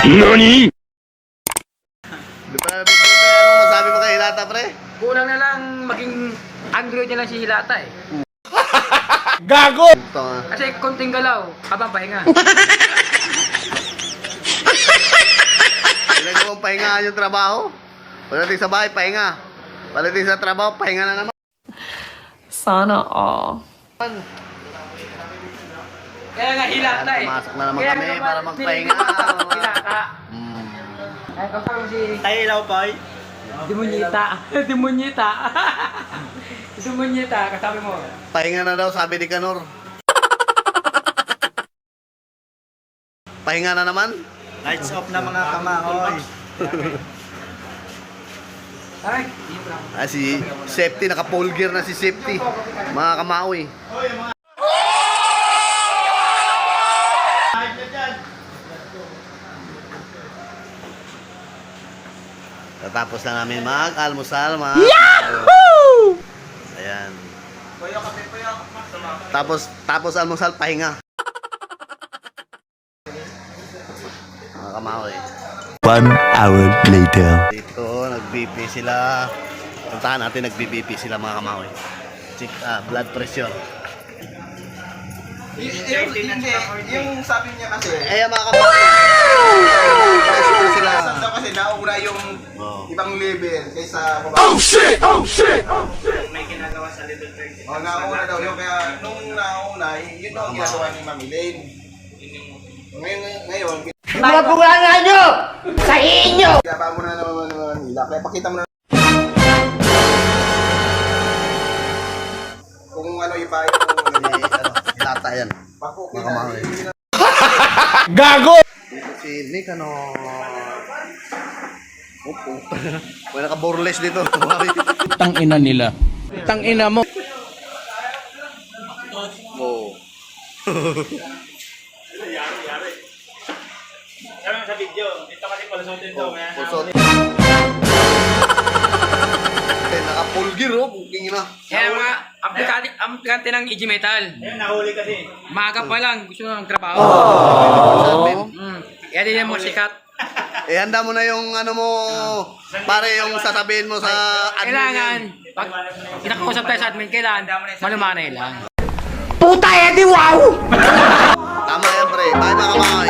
NANI?! Di ba, anong masabi mo kay Hilata, pre? Kulang na lang maging Android na lang si Hilata eh. Gago! Ito nga. Kasi konting galaw, habang pahinga. Ilan mo pahinga yung trabaho? Pagdating sa bahay, pahinga. Pagdating sa trabaho, pahinga na naman. Sana all. Kaya nga Hilata eh. Pumasok na naman Kaya kami naman, para magpahinga. Hilata. Ay, kasama si... Ay, ilaw pa eh. Demunyita. Demunyita. Demunyita, kasama mo. Pahinga na daw, sabi ni Kanor. Pahinga na naman? Lights off na mga kamahoy. Ay, Si Safety, naka-full gear na si Safety. Mga kamaoy. Tatapos na namin mag-almusal, Yahoo! Ayan. Tapos almusal, pahinga. Mga kamaoy. 1 hour later. Dito, nag-BP sila. Puntahan natin, nag-BP sila mga kamaoy. Check, blood pressure. Yung sabi niya kasi, Mga kamaoy. Pressure sila. saan daw kasi nauna yung Oh. ibang level kaysa baba. Oh shit! Oh shit! May ginagawa sa level 30. Oh, nauna daw yun. Kaya nung nauna, yun daw ang ginagawa ni Ma'am Elaine. Ngayon, Mga bunganga nyo! Sa inyo! ginagawa mo na naman nila. Kaya pakita mo na kung ano iba yung Hilata yan. pakukita. Mga kamaoy. Gago! Dito si Nick, ano? Opo. May naka-boreless dito. Tang ina nila. Tang ina mo. Oh. Sa video, dito kasi palusutin to. Pusot. Naka-full gear, oh. Booking na. kaya mga aplikante ng EG Metal. Ayun, nahuli kasi. Maaga pa lang, gusto na ng trabaho. Kaya din mo sikat. Handa mo na yung ano mo, pare yung sasabihin mo sa admin Kailangan, yan. pag kinakausap tayo sa admin, kailangan malumanay lang. Puta, edi wow! Tama yan, pre. Bye, mga kamaoy.